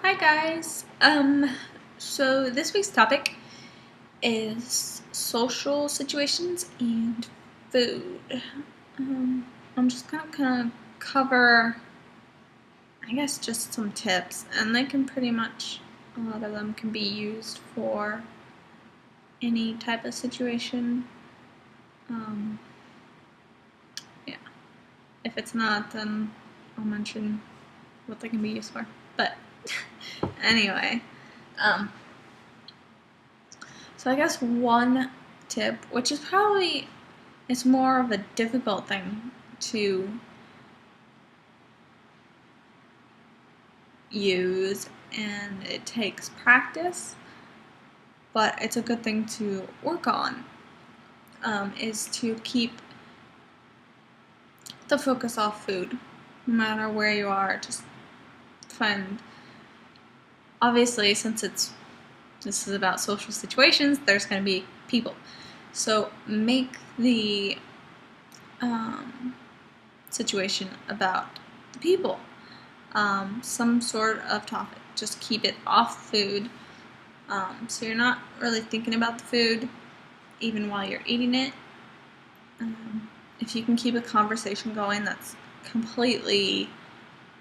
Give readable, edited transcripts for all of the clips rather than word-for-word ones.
Hi guys. So this week's topic is social situations and food. I'm just gonna cover, I guess, just some tips, and they can pretty much, a lot of them can be used for any type of situation. Yeah. If it's not, then I'll mention what they can be used for. But anyway, so I guess one tip, which is probably, it's more of a difficult thing to use and it takes practice, but it's a good thing to work on, is to keep the focus off food. No matter where you are, just find, obviously, since this is about social situations, there's going to be people. So make the situation about the people. Some sort of topic. Just keep it off food. So you're not really thinking about the food even while you're eating it. If you can keep a conversation going that's completely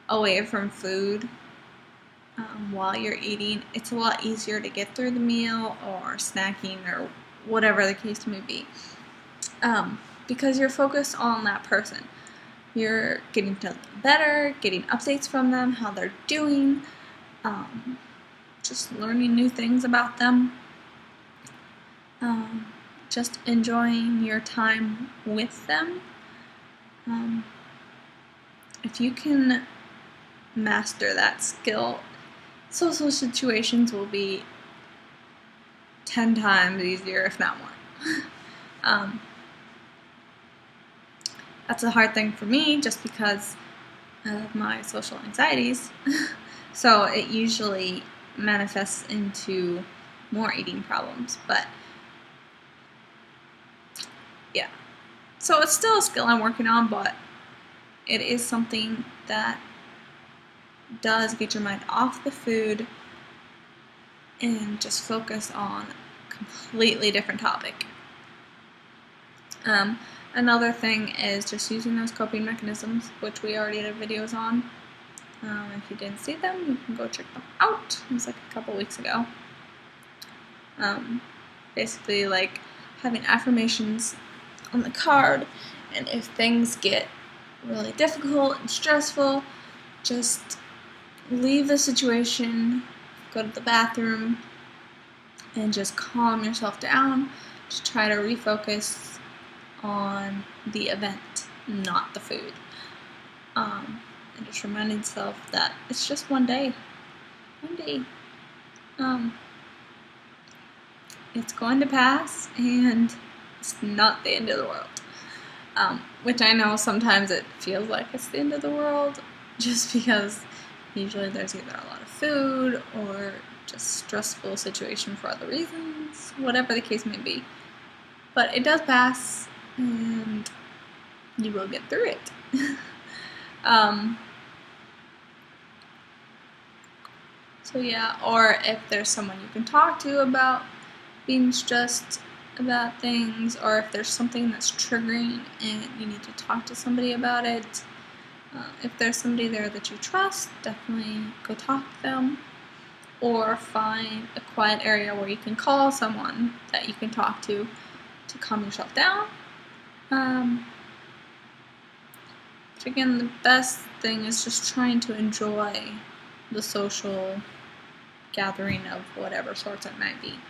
away from food while you're eating, it's a lot easier to get through the meal or snacking or whatever the case may be, because you're focused on that person. You're getting to know them better, getting updates from them, how they're doing, just learning new things about them, just enjoying your time with them. If you can master that skill, social situations will be 10 times easier, if not more. That's a hard thing for me just because of my social anxieties. So it usually manifests into more eating problems, but yeah. So it's still a skill I'm working on, but it is something that does get your mind off the food and just focus on a completely different topic. Another thing is just using those coping mechanisms, which we already did videos on. If you didn't see them, you can go check them out. It was like a couple weeks ago. Basically, like having affirmations on the card, and if things get really difficult and stressful, just leave the situation, go to the bathroom, and just calm yourself down. Just try to refocus on the event, not the food. And just remind yourself that it's just one day. One day. It's going to pass, and it's not the end of the world. Which I know sometimes it feels like it's the end of the world, just because usually there's either a lot of food or just stressful situation for other reasons, whatever the case may be. But it does pass, and you will get through it. So yeah, or if there's someone you can talk to about being stressed about things, or if there's something that's triggering and you need to talk to somebody about it, if there's somebody there that you trust, definitely go talk to them, or find a quiet area where you can call someone that you can talk to calm yourself down. But again, the best thing is just trying to enjoy the social gathering of whatever sorts it might be.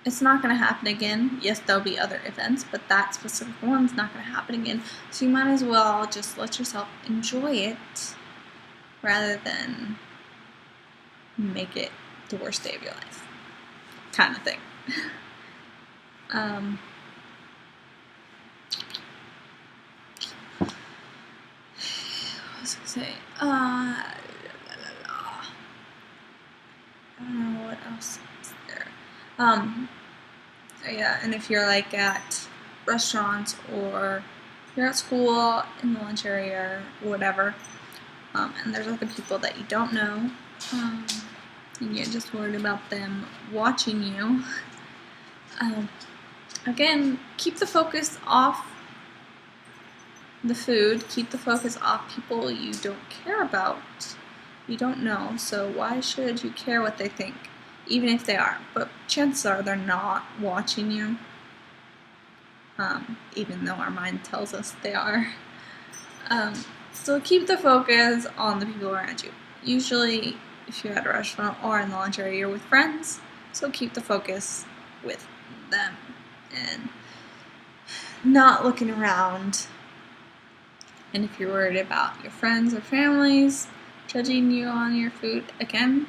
It's not going to happen again. Yes, there'll be other events, but that specific one's not going to happen again. So you might as well just let yourself enjoy it rather than make it the worst day of your life, kind of thing. What was I going to say? I don't know what else is there. So yeah, and if you're like at restaurants or you're at school in the lunch area or whatever, and there's other people that you don't know, and you're just worried about them watching you. Again, keep the focus off the food, keep the focus off people you don't care about, you don't know, so why should you care what they think, even if they are? But chances are they're not watching you, even though our mind tells us they are. So keep the focus on the people around you. Usually, if you're at a restaurant or in the lunch area, you're with friends, so keep the focus with them and not looking around. And if you're worried about your friends or families judging you on your food, again,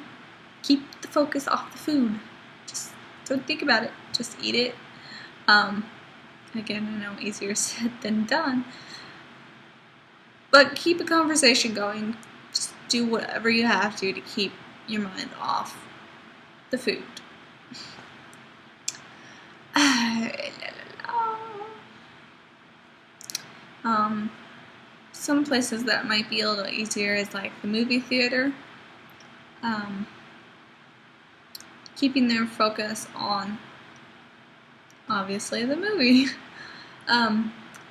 keep the focus off the food. Just don't think about it. Just eat it. Again, I know easier said than done. But keep a conversation going. Just do whatever you have to keep your mind off the food. Some places that might be a little easier is like the movie theater. Keeping their focus on, obviously, the movie.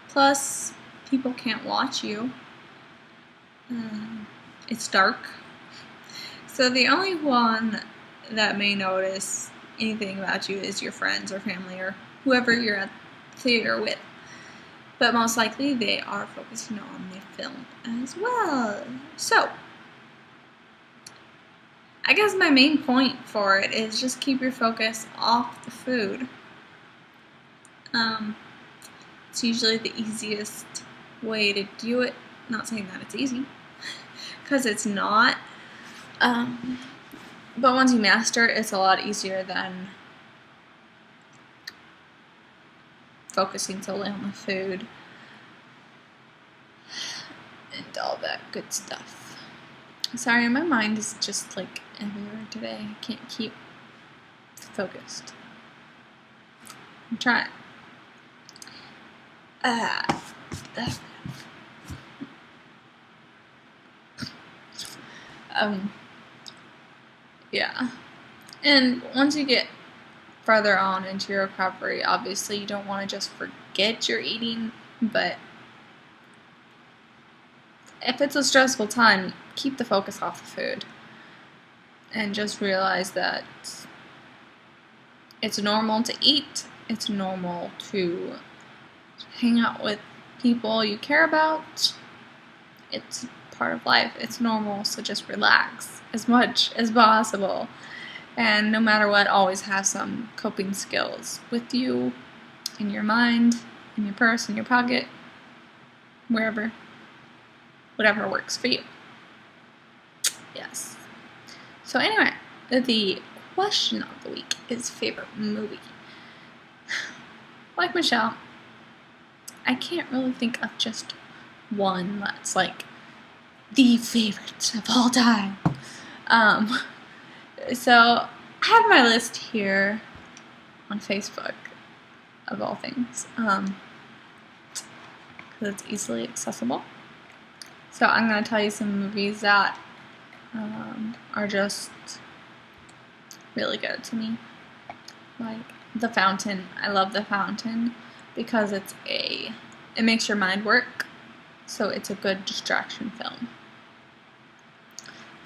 Plus, people can't watch you. It's dark. So the only one that may notice anything about you is your friends or family or whoever you're at the theater with. But most likely they are focusing on the film as well. So, I guess my main point for it is just keep your focus off the food. It's usually the easiest way to do it. Not saying that it's easy, because it's not. But once you master it, it's a lot easier than focusing solely on the food and all that good stuff. Sorry, my mind is just like everywhere today. I can't keep focused. I'm trying. Yeah. And once you get further on into your recovery, obviously you don't want to just forget your eating, but if it's a stressful time, keep the focus off the food and just realize that it's normal to eat, it's normal to hang out with people you care about, it's part of life, it's normal, so just relax as much as possible. And no matter what, always have some coping skills with you, in your mind, in your purse, in your pocket, wherever, whatever works for you. Yes. So anyway, the question of the week is favorite movie. Like Michelle, I can't really think of just one that's like the favorite of all time. So I have my list here on Facebook, of all things, because it's easily accessible. So I'm going to tell you some movies that are just really good to me. Like The Fountain. I love The Fountain because it makes your mind work, so it's a good distraction film.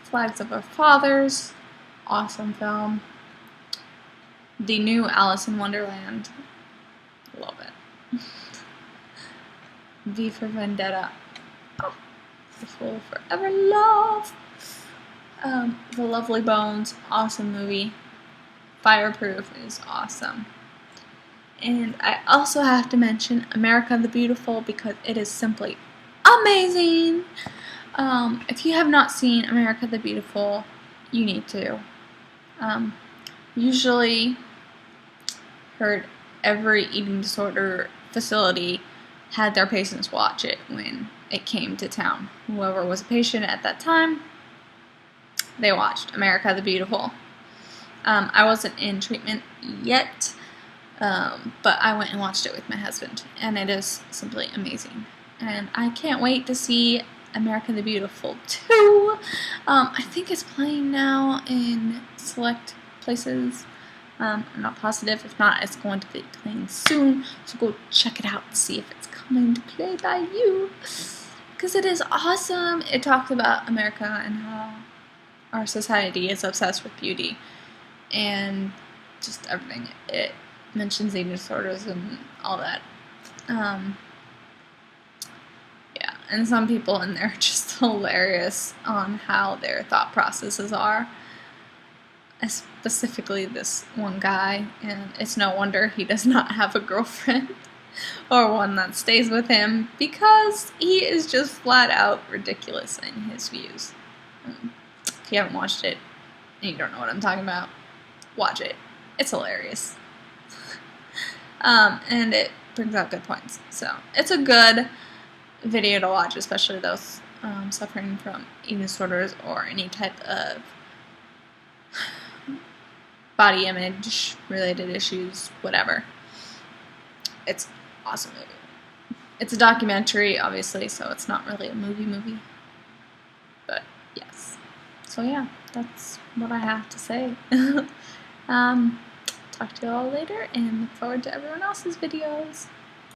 Flags of Our Fathers, awesome film. The new Alice in Wonderland, love it. V for Vendetta, oh, The Fool Forever Love. The Lovely Bones, awesome movie. Fireproof is awesome. And I also have to mention America the Beautiful because it is simply amazing. If you have not seen America the Beautiful, you need to. Usually, heard every eating disorder facility had their patients watch it when it came to town. Whoever was a patient at that time, they watched America the Beautiful. I wasn't in treatment yet, but I went and watched it with my husband, and it is simply amazing. and I can't wait to see America the Beautiful 2. I think it's playing now in select places. I'm not positive. If not, it's going to be playing soon, so go check it out and see if it's coming to play by you, because it is awesome. It talks about America and how our society is obsessed with beauty and just everything. It mentions eating disorders and all that. Yeah, and some people in there are just hilarious on how their thought processes are. Specifically this one guy, and it's no wonder he does not have a girlfriend or one that stays with him, because he is just flat out ridiculous in his views. If you haven't watched it and you don't know what I'm talking about, watch it. It's hilarious. And it brings out good points. So it's a good video to watch, especially those suffering from eating disorders or any type of body image related issues, whatever. It's an awesome movie. It's a documentary, obviously, so it's not really a movie. But yes. So yeah, that's what I have to say. Talk to you all later, and look forward to everyone else's videos.